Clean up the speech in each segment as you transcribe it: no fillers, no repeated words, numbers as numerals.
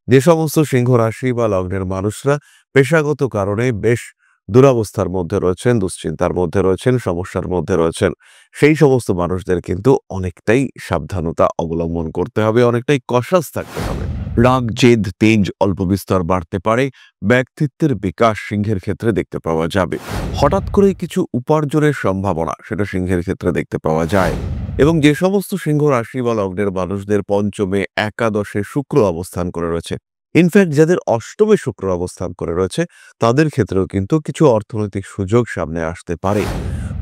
যে সমস্ত সিংহ রাশি বা লগ্নের মানুষরা পেশাগত কারণে বেশ দুরবস্থার মধ্যে রয়েছেন, দুশ্চিন্তার মধ্যে রয়েছেন, সমস্যার মধ্যে রয়েছেন, সেই সমস্ত মানুষদের কিন্তু অনেকটাই সাবধানতা অবলম্বন করতে হবে, অনেকটাই কশাস থাকতে হবে। রাগ, জেদ, তেজ অল্প বিস্তর বাড়তে পারে। ব্যক্তিত্বের বিকাশ সিংহের ক্ষেত্রে দেখতে পাওয়া যাবে। হঠাৎ করে কিছু উপার্জনের সম্ভাবনা সেটা সিংহের ক্ষেত্রে দেখতে পাওয়া যায়। এবং যে সমস্ত সিংহ রাশি বা লগ্নের মানুষদের পঞ্চমে, একাদশে শুক্র অবস্থান করে রয়েছে, ইনফ্যাক্ট যাদের অষ্টমে শুক্র অবস্থান করে রয়েছে, তাদের ক্ষেত্রেও কিন্তু কিছু অর্থনৈতিক সুযোগ সামনে আসতে পারে।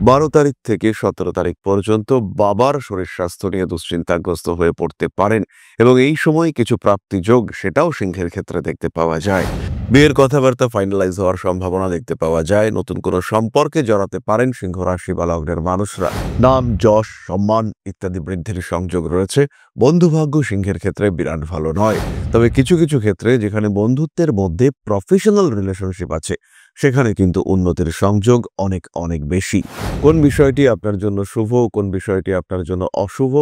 12 তারিখ থেকে 17 তারিখ পর্যন্ত বাবার শরীর স্বাস্থ্য নিয়ে দুশ্চিন্তাগ্রস্ত হয়ে পড়তে পারেন এবং এই সময় কিছু প্রাপ্তি যোগ সেটাও সিংহের ক্ষেত্রে দেখতে পাওয়া যায়। বিয়ের কথাবার্তা ফাইনালাইজ হওয়ার সম্ভাবনা দেখতে পাওয়া যায়। নতুন কোনো সম্পর্কে জড়াতে পারেন সিংহ রাশি বা লগ্নের মানুষরা। নাম, যশ, সম্মান ইত্যাদি বৃদ্ধির সংযোগ রয়েছে। বন্ধুভাগ্য সিংহের ক্ষেত্রে বিরাট ভালো নয়, তবে কিছু কিছু ক্ষেত্রে যেখানে বন্ধুত্বের মধ্যে প্রফেশনাল রিলেশনশিপ আছে, সেখানে কিন্তু উন্নতির সংযোগ অনেক অনেক বেশি। কোন বিষয়টি আপনার জন্য শুভ, কোন বিষয়টি আপনার জন্য অশুভ,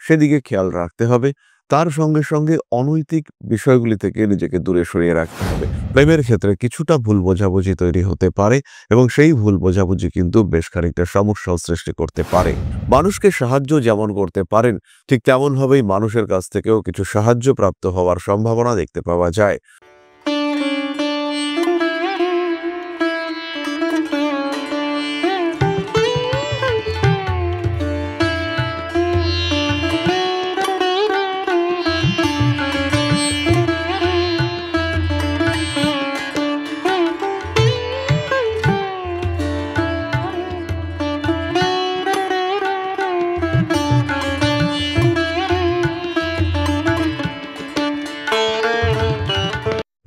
সেদিকে খেয়াল রাখতে হবে। তার সঙ্গে সঙ্গে অনৈতিক বিষয়গুলি থেকে নিজেকে দূরে সরিয়ে রাখতে হবে। প্রেমের ক্ষেত্রে কিছুটা ভুল বোঝাবুঝি তৈরি হতে পারে এবং সেই ভুল বোঝাবুঝি কিন্তু বেশ খানিকটা সমস্যাও সৃষ্টি করতে পারে। মানুষকে সাহায্য যেমন করতে পারেন, ঠিক তেমনভাবেই মানুষের কাছ থেকেও কিছু সাহায্য প্রাপ্ত হওয়ার সম্ভাবনা দেখতে পাওয়া যায়।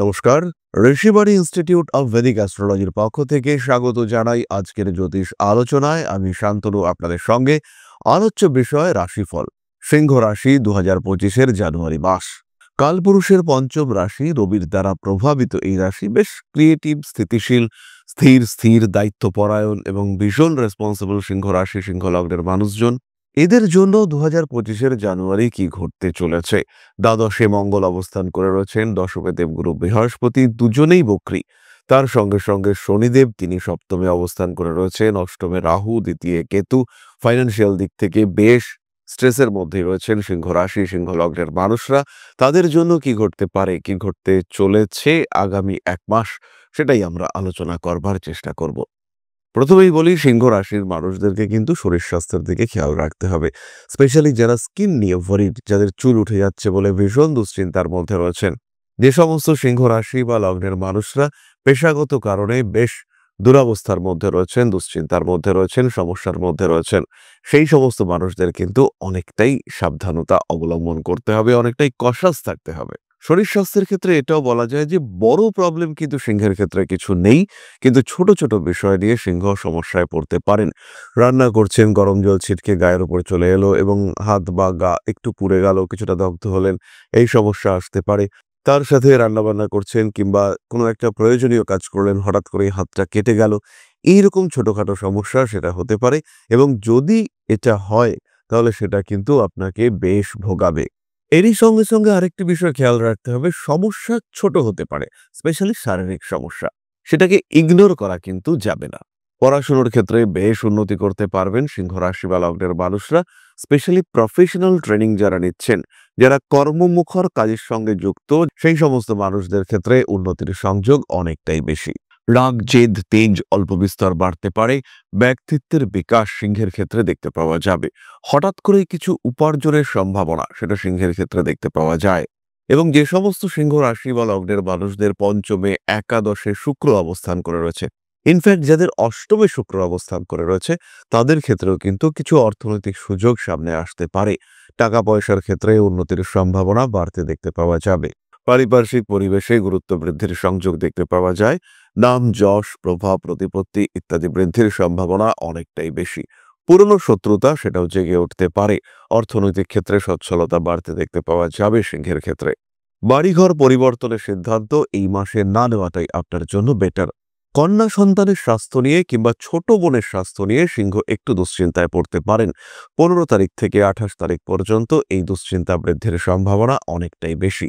নমস্কার, ঋষিবাণী ইনস্টিটিউট অব ভেদিক অ্যাস্ট্রোলজির পক্ষ থেকে স্বাগত জানাই আজকের জ্যোতিষ আলোচনায়। আমি শান্তনু আপনাদের সঙ্গে। আলোচ্য বিষয় রাশিফল। সিংহ রাশি 2025-এর জানুয়ারি মাস। কালপুরুষের পঞ্চম রাশি, রবির দ্বারা প্রভাবিত এই রাশি বেশ ক্রিয়েটিভ, স্থিতিশীল, স্থির দায়িত্বপরায়ণ এবং ভীষণ রেসপন্সিবল সিংহ রাশি, সিংহ লগ্নের মানুষজন। এদের জন্য 2025-এর জানুয়ারি কি ঘটতে চলেছে? দ্বাদশে মঙ্গল অবস্থান করে রয়েছেন, দশমে দেবগুরু বৃহস্পতি, দুজনেই বক্রী। তার সঙ্গে সঙ্গে শনিদেব, তিনি সপ্তমে অবস্থান করে রয়েছেন, অষ্টমে রাহু, দ্বিতীয় কেতু। ফাইন্যান্সিয়াল দিক থেকে বেশ স্ট্রেসের মধ্যে রয়েছেন সিংহ রাশি, সিংহ লগ্নের মানুষরা। তাদের জন্য কি ঘটতে পারে, কি ঘটতে চলেছে আগামী 1 মাস, সেটাই আমরা আলোচনা করবার চেষ্টা করব। প্রথমেই বলি, সিংহ রাশির মানুষদেরকে কিন্তু শরীর স্বাস্থ্যের দিকে খেয়াল রাখতে হবে। স্পেশালি যারা স্কিন নিয়ে ওয়ারিড, যাদের চুল উঠে যাচ্ছে বলে ভীষণ দুশ্চিন্তার মধ্যে রয়েছেন, যে সমস্ত সিংহ রাশি বা লগ্নের মানুষরা পেশাগত কারণে বেশ দুরবস্থার মধ্যে রয়েছেন, দুশ্চিন্তার মধ্যে রয়েছেন, সমস্যার মধ্যে রয়েছেন, সেই সমস্ত মানুষদের কিন্তু অনেকটাই সাবধানতা অবলম্বন করতে হবে, অনেকটাই কশাস থাকতে হবে। শরীর স্বাস্থ্যের ক্ষেত্রে এটাও বলা যায় যে বড় প্রবলেম কিন্তু সিংহের ক্ষেত্রে কিছু নেই, কিন্তু ছোট ছোট বিষয় নিয়ে সিংহ সমস্যায় পড়তে পারেন। রান্না করছেন, গরম জল ছিটকে গায়ের উপর চলে এলো এবং হাত বা গা একটু পুড়ে গেল, কিছুটা দগ্ধ হলেন, এই সমস্যা আসতে পারে। তার সাথে রান্নাবান্না করছেন কিংবা কোনো একটা প্রয়োজনীয় কাজ করলেন, হঠাৎ করে হাতটা কেটে গেল, এইরকম ছোটখাটো সমস্যা সেটা হতে পারে। এবং যদি এটা হয়, তাহলে সেটা কিন্তু আপনাকে বেশ ভোগাবে। এরই সঙ্গে সঙ্গে আরেকটি বিষয় খেয়াল রাখতে হবে, সমস্যা ছোট হতে পারে, স্পেশালি শারীরিক সমস্যা, সেটাকে ইগনোর করা কিন্তু যাবে না। পড়াশোনার ক্ষেত্রে বেশ উন্নতি করতে পারবেন সিংহ রাশি বা লগ্নের মানুষরা। স্পেশালি প্রফেশনাল ট্রেনিং যারা নিচ্ছেন, যারা কর্মমুখর কাজের সঙ্গে যুক্ত, সেই সমস্ত মানুষদের ক্ষেত্রে উন্নতির সংযোগ অনেকটাই বেশি। রাগ, জেদ, তেজ অল্প বিস্তর বাড়তে পারে। ব্যক্তিত্বের বিকাশ সিংহের ক্ষেত্রে দেখতে পাওয়া যাবে। হঠাৎ করে কিছু উপার্জনের সম্ভাবনা সেটা সিংহের ক্ষেত্রে দেখতে পাওয়া যায়। এবং যে সমস্ত সিংহ রাশি বা লগ্নের মানুষদের পঞ্চমে, একাদশে শুক্র অবস্থান করে রয়েছে, ইনফ্যাক্ট যাদের অষ্টমে শুক্র অবস্থান করে রয়েছে, তাদের ক্ষেত্রেও কিন্তু কিছু অর্থনৈতিক সুযোগ সামনে আসতে পারে। টাকা পয়সার ক্ষেত্রে উন্নতির সম্ভাবনা বাড়তে দেখতে পাওয়া যাবে। পারিপার্শ্বিক পরিবেশে গুরুত্ব বৃদ্ধির সংযোগ দেখতে পাওয়া যায়। নাম, যশ, প্রভাব, প্রতিপত্তি ইত্যাদি বৃদ্ধির সম্ভাবনা অনেকটাই বেশি। পুরনো শত্রুতা সেটাও জেগে উঠতে পারে। অর্থনৈতিক ক্ষেত্রে সচ্ছলতা বাড়তে দেখতে পাওয়া যাবে সিংহের ক্ষেত্রে। বাড়িঘর পরিবর্তনের সিদ্ধান্ত এই মাসে না নেওয়াটাই আপনার জন্য বেটার। কন্যা সন্তানের স্বাস্থ্য নিয়ে কিংবা ছোট বোনের স্বাস্থ্য নিয়ে সিংহ একটু দুশ্চিন্তায় পড়তে পারেন। 15 তারিখ থেকে 28 তারিখ পর্যন্ত এই দুশ্চিন্তা বৃদ্ধির সম্ভাবনা অনেকটাই বেশি।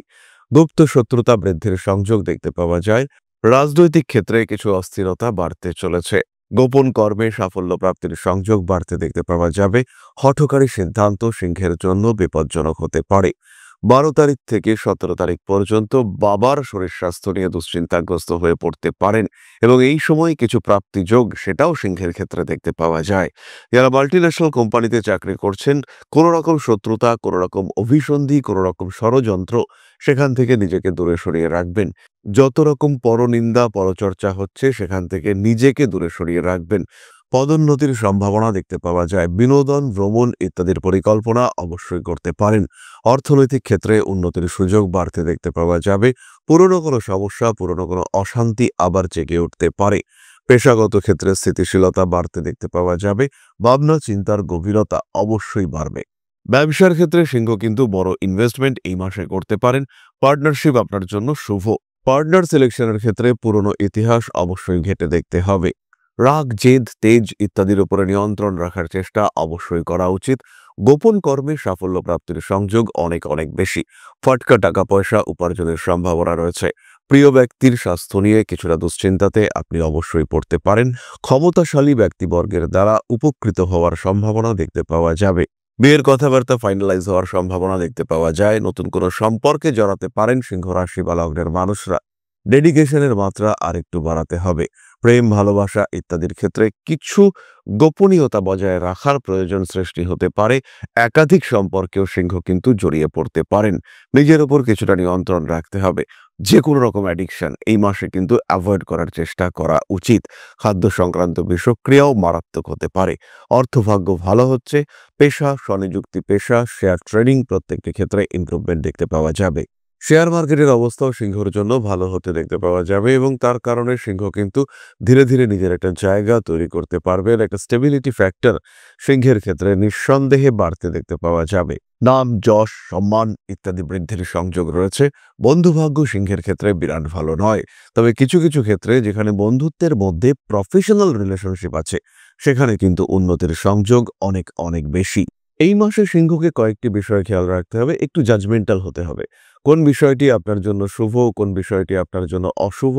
গুপ্ত শত্রুতা বৃদ্ধির সংযোগ দেখতে পাওয়া যায়। রাজনৈতিক ক্ষেত্রে কিছু অস্থিরতা বাড়তে চলেছে। গোপন কর্মে সাফল্য প্রাপ্তির সংযোগ বাড়তে দেখতে পাওয়া যাবে। হঠকারী সিদ্ধান্ত সিংহের জন্য বিপজ্জনক হতে পারে। 12 তারিখ থেকে 17 তারিখ পর্যন্ত বাবার শরীর স্বাস্থ্য নিয়ে দুশ্চিন্তাগ্রস্ত হয়ে পড়তে পারেন এবং এই সময় কিছু প্রাপ্তি যোগ সেটাও সিংহের ক্ষেত্রে দেখতে পাওয়া যায়। যারা মাল্টিন্যাশনাল কোম্পানিতে চাকরি করছেন, কোনো রকম শত্রুতা, কোনো রকম অভিসন্ধি, কোনো রকম ষড়যন্ত্র, সেখান থেকে নিজেকে দূরে সরিয়ে রাখবেন। যত রকম পরনিন্দা পরচর্চা হচ্ছে সেখান থেকে নিজেকে দূরে সরিয়ে রাখবেন। পদোন্নতির সম্ভাবনা দেখতে পাওয়া যায়। বিনোদন, ভ্রমণ ইত্যাদির পরিকল্পনা অবশ্যই করতে পারেন। অর্থনৈতিক ক্ষেত্রে উন্নতির সুযোগ বাড়তে দেখতে পাওয়া যাবে। পুরনো কোনো সমস্যা, পুরনো কোনো অশান্তি আবার জেগে উঠতে পারে। পেশাগত ক্ষেত্রে স্থিতিশীলতা বাড়তে দেখতে পাওয়া যাবে। ভাবনা চিন্তার গভীরতা অবশ্যই বাড়বে। ব্যবসার ক্ষেত্রে সিংহ কিন্তু বড় ইনভেস্টমেন্ট এই মাসে করতে পারেন। পার্টনারশিপ আপনার জন্য শুভ। পার্টনার সিলেকশনের ক্ষেত্রে পুরনো ইতিহাস অবশ্যই ঘেঁটে দেখতে হবে। রাগ, জেদ, তেজ ইত্যাদির উপরে নিয়ন্ত্রণ রাখার চেষ্টা অবশ্যই করা উচিত। গোপন কর্মে সাফল্য প্রাপ্তির সংযোগ অনেক অনেক বেশি। ফটকা টাকা পয়সা উপার্জনের সম্ভাবনা রয়েছে। প্রিয় ব্যক্তির স্বাস্থ্য নিয়ে কিছুটা দুশ্চিন্তাতে আপনি অবশ্যই পড়তে পারেন। ক্ষমতাশালী ব্যক্তিবর্গের দ্বারা উপকৃত হওয়ার সম্ভাবনা দেখতে পাওয়া যাবে। বিয়ের কথাবার্তা ফাইনালাইজ হওয়ার সম্ভাবনা দেখতে পাওয়া যায়। নতুন কোনো সম্পর্কে জড়াতে পারেন সিংহ রাশি বা লগ্নের মানুষরা। ডেডিকেশনের মাত্রা আরেকটু বাড়াতে হবে। প্রেম, ভালোবাসা ইত্যাদির ক্ষেত্রে কিছু গোপনীয়তা বজায় রাখার প্রয়োজন সৃষ্টি হতে পারে। একাধিক সম্পর্কেও সিংহ কিন্তু জড়িয়ে পড়তে পারেন। নিজের উপর কিছুটা নিয়ন্ত্রণ রাখতে হবে। যে কোনো রকম অ্যাডিকশন এই মাসে কিন্তু অ্যাভয়েড করার চেষ্টা করা উচিত। খাদ্য সংক্রান্ত বিষক্রিয়াও মারাত্মক হতে পারে। অর্থভাগ্য ভালো হচ্ছে। পেশা, স্বনিযুক্তি পেশা, শেয়ার ট্রেডিং প্রত্যেকটি ক্ষেত্রে ইমপ্রুভমেন্ট দেখতে পাওয়া যাবে। শেয়ার মার্কেটের অবস্থাও সিংহর জন্য ভালো হতে দেখতে পাওয়া যাবে এবং তার কারণে সিংহ কিন্তু ধীরে ধীরে নিজের একটা জায়গা তৈরি করতে পারবেন। একটা স্টেবিলিটি ফ্যাক্টর সিংহের ক্ষেত্রে নিঃসন্দেহে বাড়তে দেখতে পাওয়া যাবে। নাম, যশ, সম্মান ইত্যাদি বৃদ্ধির সংযোগ রয়েছে। বন্ধুভাগ্য সিংহের ক্ষেত্রে বিরাট ভালো নয়। তবে কিছু কিছু ক্ষেত্রে যেখানে বন্ধুত্বের মধ্যে প্রফেশনাল রিলেশনশিপ আছে সেখানে কিন্তু উন্নতির সংযোগ অনেক অনেক বেশি। এই মাসে সিংহকে কয়েকটি বিষয় খেয়াল রাখতে হবে। একটু জাজমেন্টাল হতে হবে। কোন বিষয়টি আপনার জন্য শুভ, কোন বিষয়টি আপনার জন্য অশুভ,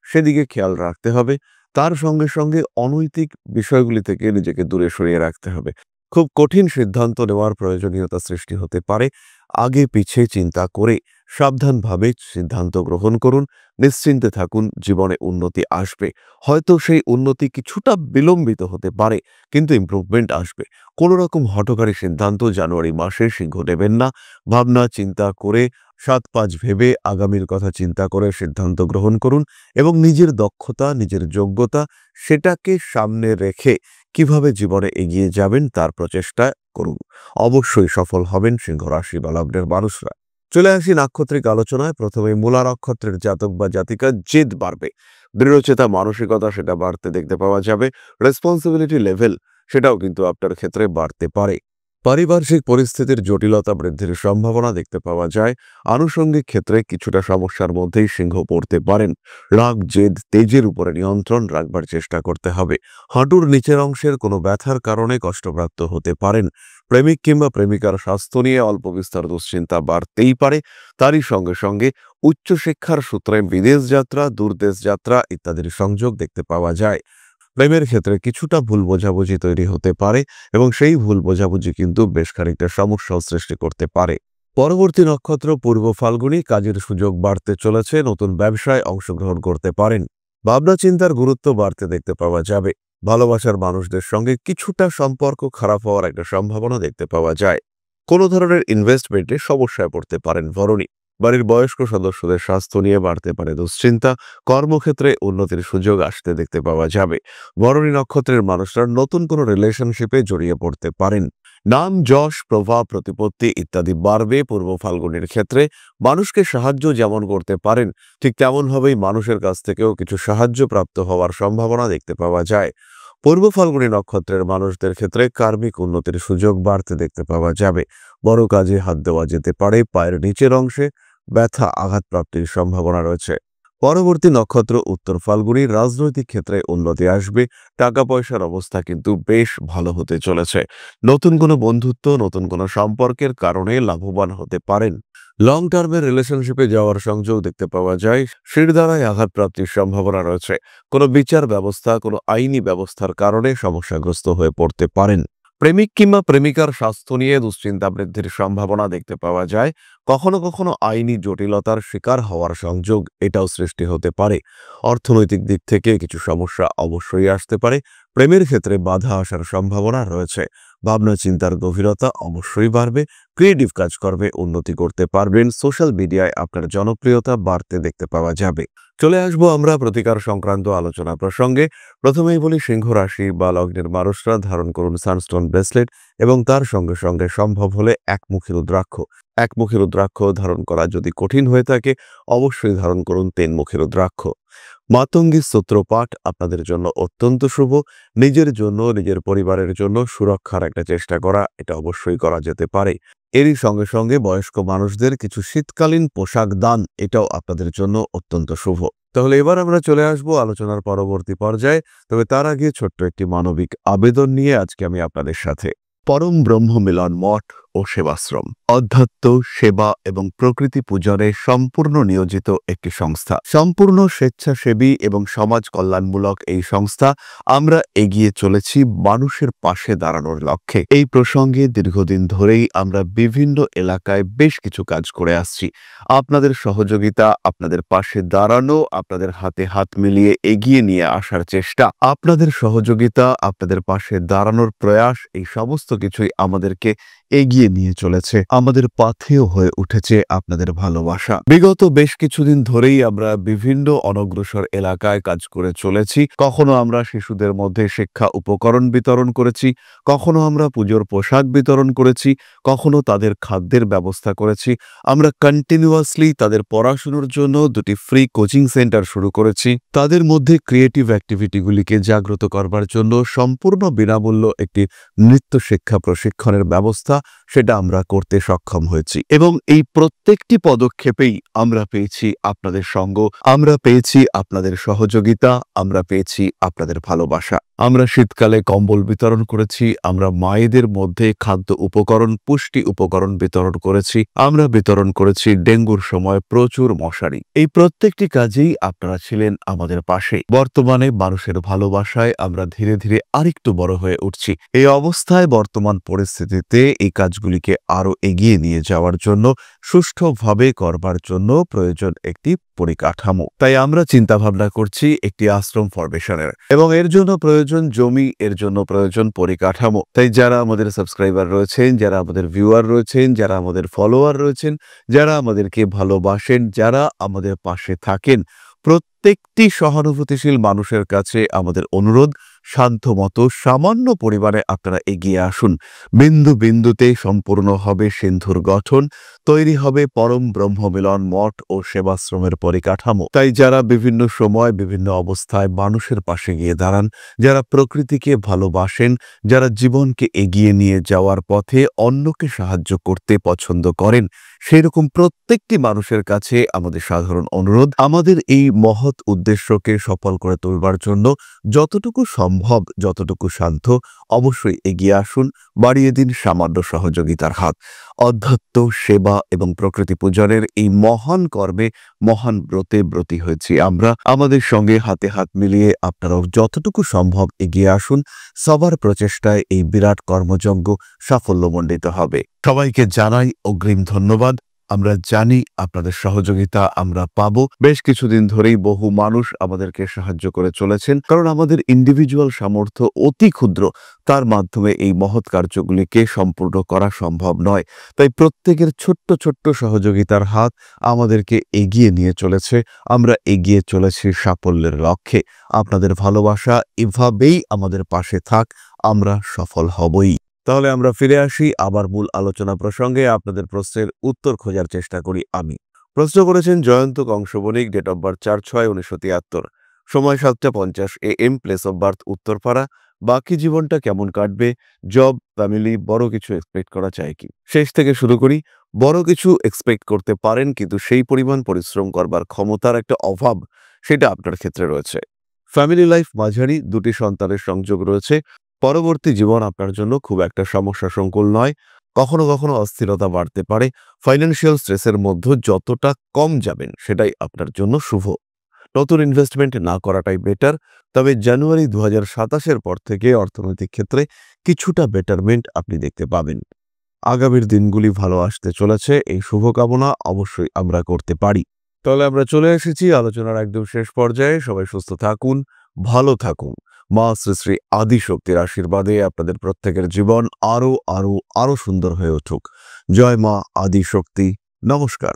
সেদিকে খেয়াল রাখতে হবে। তার সঙ্গে সঙ্গে অনৈতিক বিষয়গুলি থেকে নিজেকে দূরে সরিয়ে রাখতে হবে। খুব কঠিন সিদ্ধান্ত নেওয়ার প্রয়োজনীয়তা সৃষ্টি হতে পারে। আগে পিছে চিন্তা করে সাবধানভাবে সিদ্ধান্ত গ্রহণ করুন। নিশ্চিন্তে থাকুন, জীবনে উন্নতি আসবে। হয়তো সেই উন্নতি কিছুটা বিলম্বিত হতে পারে, কিন্তু ইমপ্রুভমেন্ট আসবে। কোনো রকম হঠকারী সিদ্ধান্ত জানুয়ারি মাসে সিংহ নেবেন না। ভাবনা চিন্তা করে 7-5 ভেবে আগামীর কথা চিন্তা করে সিদ্ধান্ত গ্রহণ করুন এবং নিজের দক্ষতা, নিজের যোগ্যতা সেটাকে সামনে রেখে কিভাবে জীবনে এগিয়ে যাবেন তার প্রচেষ্টা করুন। অবশ্যই সফল হবেন সিংহ রাশি বা লগ্নের মানুষরা। চলে আসি নাক্ষত্রিক আলোচনায়। প্রথমে মূলা নক্ষত্রের জাতক বা জাতিকা জেদ বাড়বে। দৃঢ়চেতা মানসিকতা সেটা বাড়তে দেখতে পাওয়া যাবে। রেসপন্সিবিলিটি লেভেল সেটাও কিন্তু আপনার ক্ষেত্রে বাড়তে পারে। পারিপার্শ্বিক পরিস্থিতির জটিলতা বৃদ্ধির সম্ভাবনা দেখতে পাওয়া যায়। আনুষঙ্গিক ক্ষেত্রে কিছুটা সমস্যার মধ্যেই সিংহ পড়তে পারেন। রাগ, জেদ, তেজের উপরে নিয়ন্ত্রণ রাখবার চেষ্টা করতে হবে। হাঁটুর নিচের অংশের কোনো ব্যথার কারণে কষ্টপ্রাপ্ত হতে পারেন। প্রেমিক কিংবা প্রেমিকার স্বাস্থ্য নিয়ে অল্প বিস্তর দুশ্চিন্তা বাড়তেই পারে। তারই সঙ্গে সঙ্গে উচ্চশিক্ষার সূত্রে বিদেশ যাত্রা, দূরদেশ যাত্রা ইত্যাদির সংযোগ দেখতে পাওয়া যায়। প্রেমের ক্ষেত্রে কিছুটা ভুল বোঝাবুঝি তৈরি হতে পারে এবং সেই ভুল বোঝাবুঝি কিন্তু বেশ খানিকটা সমস্যাও সৃষ্টি করতে পারে। পরবর্তী নক্ষত্র পূর্ব ফাল্গুনী, কাজের সুযোগ বাড়তে চলেছে। নতুন ব্যবসায় অংশগ্রহণ করতে পারেন। ভাবনা চিন্তার গুরুত্ব বাড়তে দেখতে পাওয়া যাবে। ভালোবাসার মানুষদের সঙ্গে কিছুটা সম্পর্ক খারাপ হওয়ার একটা সম্ভাবনা দেখতে পাওয়া যায়। কোনো ধরনের ইনভেস্টমেন্টে সমস্যায় পড়তে পারেন ভরণী। বাড়ির বয়স্ক সদস্যদের স্বাস্থ্য নিয়ে বাড়তে পারে দুশ্চিন্তা। কর্মক্ষেত্রে উন্নতির সুযোগ আসতে দেখতে পাওয়া যাবে। ভরণী নক্ষত্রের মানুষরা নতুন কোনো রিলেশনশিপে জড়িয়ে পড়তে পারেন। নাম, যশ, প্রভাব, প্রতিপত্তি ইত্যাদি বাড়বে। পূর্ব ফাল্গুনের ক্ষেত্রে মানুষকে সাহায্য যেমন করতে পারেন, ঠিক তেমনভাবেই মানুষের কাছ থেকেও কিছু সাহায্য প্রাপ্ত হওয়ার সম্ভাবনা দেখতে পাওয়া যায়। পূর্ব ফাল্গুনী নক্ষত্রের মানুষদের ক্ষেত্রে কার্মিক উন্নতির সুযোগ বাড়তে দেখতে পাওয়া যাবে। বড় কাজে হাত দেওয়া যেতে পারে। পায়ের নিচের অংশে ব্যথা, আঘাত প্রাপ্তির সম্ভাবনা রয়েছে। পরবর্তী নক্ষত্র উত্তর ফাল্গুনী, রাজনৈতিক ক্ষেত্রে উন্নতি আসবে। টাকা পয়সার অবস্থা কিন্তু বেশ ভালো হতে চলেছে। নতুন কোনো বন্ধুত্ব, নতুন কোনো সম্পর্কের কারণে লাভবান হতে পারেন। লং টার্মের রিলেশনশিপে যাওয়ার সংযোগ দেখতে পাওয়া যায়। শিরদাঁড়ায় আঘাতপ্রাপ্তির সম্ভাবনা রয়েছে। কোনো বিচার ব্যবস্থা, কোনো আইনি ব্যবস্থার কারণে সমস্যাগ্রস্ত হয়ে পড়তে পারেন। প্রেমিক কিংবা প্রেমিকার স্বাস্থ্য নিয়ে দুশ্চিন্তা বৃদ্ধির সম্ভাবনা দেখতে পাওয়া যায়। কখনো কখনো আইনি জটিলতার শিকার হওয়ার সংযোগ এটাও সৃষ্টি হতে পারে। অর্থনৈতিক দিক থেকে কিছু সমস্যা অবশ্যই আসতে পারে। প্রেমের ক্ষেত্রে বাধা আসার সম্ভাবনা রয়েছে। ভাবনা চিন্তার গভীরতা অবশ্যই বাড়বে। ক্রিয়েটিভ কাজকর্মে উন্নতি করতে পারবেন। সোশ্যাল মিডিয়ায় আপনার জনপ্রিয়তা বাড়তে দেখতে পাওয়া যাবে। চলে আসবো আমরা প্রতিকার সংক্রান্ত আলোচনা প্রসঙ্গে। প্রথমেই বলি, সিংহ রাশি বা লগ্নের মানুষরা ধারণ করুন সানস্টোন ব্রেসলেট এবং তার সঙ্গে সঙ্গে সম্ভব হলে একমুখী রুদ্রাক্ষ। একমুখী রুদ্রাক্ষ ধারণ করা যদি কঠিন হয়ে থাকে, অবশ্যই ধারণ করুন তিনমুখী রুদ্রাক্ষ। মাতঙ্গী স্তোত্র পাঠ আপনাদের জন্য অত্যন্ত শুভ। নিজের জন্য, নিজের পরিবারের জন্য সুরক্ষার একটা চেষ্টা করা, এটা অবশ্যই করা যেতে পারে। এরই সঙ্গে সঙ্গে বয়স্ক মানুষদের কিছু শীতকালীন পোশাক দান, এটাও আপনাদের জন্য অত্যন্ত শুভ। তাহলে এবার আমরা চলে আসবো আলোচনার পরবর্তী পর্যায়ে। তবে তার আগে ছোট্ট একটি মানবিক আবেদন নিয়ে আজকে আমি আপনাদের সাথে। পরম ব্রহ্ম মিলন মঠ ও সেবাশ্রম অধ্যাত্ম, সেবা এবং প্রকৃতি পূজনে সম্পূর্ণ নিয়োজিত একটি সংস্থা। সম্পূর্ণ স্বেচ্ছাসেবী এবং সমাজ কল্যাণমূলক এই সংস্থা। আমরা এগিয়ে চলেছি মানুষের পাশে দাঁড়ানোর লক্ষ্যে। এই প্রসঙ্গে দীর্ঘদিন ধরেই আমরা বিভিন্ন এলাকায় বেশ কিছু কাজ করে আসছি। আপনাদের সহযোগিতা, আপনাদের পাশে দাঁড়ানো, আপনাদের হাতে হাত মিলিয়ে এগিয়ে নিয়ে আসার চেষ্টা, আপনাদের সহযোগিতা, আপনাদের পাশে দাঁড়ানোর প্রয়াস, এই সমস্ত কিছুই আমাদেরকে এগিয়ে নিয়ে চলেছে। আমাদের পাথেয় হয়ে উঠেছে আপনাদের ভালোবাসা। বিগত বেশ কিছুদিন ধরেই আমরা বিভিন্ন অনগ্রসর এলাকায় কাজ করে চলেছি। কখনো আমরা শিশুদের মধ্যে শিক্ষা উপকরণ বিতরণ করেছি, কখনো আমরা পুজোর পোশাক বিতরণ করেছি, কখনো তাদের খাদ্যের ব্যবস্থা করেছি। আমরা কন্টিনিউয়াসলি তাদের পড়াশোনার জন্য দুটি ফ্রি কোচিং সেন্টার শুরু করেছি। তাদের মধ্যে ক্রিয়েটিভ অ্যাক্টিভিটিগুলিকে জাগ্রত করবার জন্য সম্পূর্ণ বিনামূল্য একটি নৃত্য শিক্ষা প্রশিক্ষণের ব্যবস্থা, সেটা আমরা করতে সক্ষম হয়েছি। এবং এই প্রত্যেকটি পদক্ষেপেই আমরা পেয়েছি আপনাদের সঙ্গ, আমরা পেয়েছি আপনাদের সহযোগিতা, আমরা পেয়েছি আপনাদের ভালোবাসা। আমরা শীতকালে কম্বল বিতরণ করেছি, আমরা মায়েদের মধ্যে খাদ্য উপকরণ, পুষ্টি উপকরণ বিতরণ করেছি, আমরা বিতরণ করেছি ডেঙ্গুর সময় প্রচুর মশারি। এই প্রত্যেকটি কাজেই আপনারা ছিলেন আমাদের পাশে। বর্তমানে মানুষের ভালোবাসায় আমরা ধীরে ধীরে আরেকটু বড় হয়ে উঠছি। এই অবস্থায় বর্তমান পরিস্থিতিতে এই কাজগুলিকে আরো এগিয়ে নিয়ে যাওয়ার জন্য, সুষ্ঠুভাবে করবার জন্য প্রয়োজন একটি পরিকাঠামো। তাই আমরা চিন্তা ভাবনা করছি একটি আশ্রম ফরমেশনের, এবং এর জন্য প্রয়োজন জমি, এর জন্য প্রয়োজন পরিকাঠামো। তাই যারা আমাদের সাবস্ক্রাইবার রয়েছেন, যারা আমাদের ভিউয়ার রয়েছেন, যারা আমাদের ফলোয়ার রয়েছেন, যারা আমাদেরকে ভালোবাসেন, যারা আমাদের পাশে থাকেন, প্রত্যেকটি সহানুভূতিশীল মানুষের কাছে আমাদের অনুরোধ, সাধ্যমতো সামান্য পরিবারে আপনারা এগিয়ে আসুন। বিন্দু বিন্দুতে সম্পূর্ণ হবে সিন্ধুর গঠন, তৈরি হবে পরম ব্রহ্মমিলন মঠ ও সেবাশ্রমের পরিকাঠামো। তাই যারা বিভিন্ন সময় বিভিন্ন অবস্থায় মানুষের পাশে গিয়ে দাঁড়ান, যারা প্রকৃতিকে ভালোবাসেন, যারা জীবনকে এগিয়ে নিয়ে যাওয়ার পথে অন্যকে সাহায্য করতে পছন্দ করেন, সেরকম প্রত্যেকটি মানুষের কাছে আমাদের সাধারণ অনুরোধ, আমাদের এই মহৎ উদ্দেশ্যকে সফল করে তুলবার জন্য যতটুকু সম্ভব, যতটুকু সাধ্য, অবশ্যই এগিয়ে আসুন, বাড়িয়ে দিন সামান্য সহযোগিতার হাত। অধ্যাত্ম, সেবা এবং প্রকৃতি পূজনের এই মহান কর্মে, মহান ব্রতে ব্রতী হয়েছি আমরা। আমাদের সঙ্গে হাতে হাত মিলিয়ে আপনারাও যতটুকু সম্ভব এগিয়ে আসুন। সবার প্রচেষ্টায় এই বিরাট কর্মযজ্ঞ সাফল্যমণ্ডিত হবে। সবাইকে জানাই অগ্রিম ধন্যবাদ। আমরা জানি আপনাদের সহযোগিতা আমরা পাবো। বেশ কিছুদিন ধরেই বহু মানুষ আমাদেরকে সাহায্য করে চলেছেন, কারণ আমাদের ইন্ডিভিজুয়াল সামর্থ্য অতি ক্ষুদ্র, তার মাধ্যমে এই মহৎ কার্যগুলিকে সম্পূর্ণ করা সম্ভব নয়। তাই প্রত্যেকের ছোট্ট ছোট্ট সহযোগিতার হাত আমাদেরকে এগিয়ে নিয়ে চলেছে। আমরা এগিয়ে চলেছি সাফল্যের লক্ষ্যে। আপনাদের ভালোবাসা এভাবেই আমাদের পাশে থাক, আমরা সফল হবই। তাহলে আমরা ফিরে আসি আবার মূল আলোচনা প্রসঙ্গে। আপনাদের প্রশ্নের উত্তর খোঁজার চেষ্টা করি আমি। প্রশ্ন করেছেন Jayanta Kansabanik, date of birth 4/6/1973, সময় 7:50 AM, place of birth Uttarpara. বাকি জীবনটা কেমন কাটবে? জব, ফ্যামিলি, বড় কিছু এক্সপেক্ট করা যায় কি? শেষ থেকে শুরু করি। বড় কিছু এক্সপেক্ট করতে পারেন, কিন্তু সেই পরিমাণ পরিশ্রম করবার ক্ষমতার একটা অভাব, সেটা আপনার ক্ষেত্রে রয়েছে। ফ্যামিলি লাইফ মাঝারি, দুটি সন্তানের সংযোগ রয়েছে। পরবর্তী জীবন আপনার জন্য খুব একটা সমস্যা সংকুল নয়। কখনো কখনো অস্থিরতা বাড়তে পারে। ফাইন্যান্সিয়াল স্ট্রেসের মধ্যে যতটা কম যাবেন সেটাই আপনার জন্য শুভ। নতুন ইনভেস্টমেন্ট না করাটাই বেটার। তবে জানুয়ারি 2027-এর পর থেকে অর্থনৈতিক ক্ষেত্রে কিছুটা বেটারমেন্ট আপনি দেখতে পাবেন। আগামীর দিনগুলি ভালো আসতে চলেছে, এই শুভকামনা অবশ্যই আমরা করতে পারি। তাহলে আমরা চলে এসেছি আলোচনার একদম শেষ পর্যায়ে। সবাই সুস্থ থাকুন, ভালো থাকুন। মা শ্রী শ্রী আদিশক্তির আশীর্বাদে আপনাদের প্রত্যেকের জীবন আরো আরো আরো সুন্দর হয়ে উঠুক। জয় মা আদিশক্তি। নমস্কার।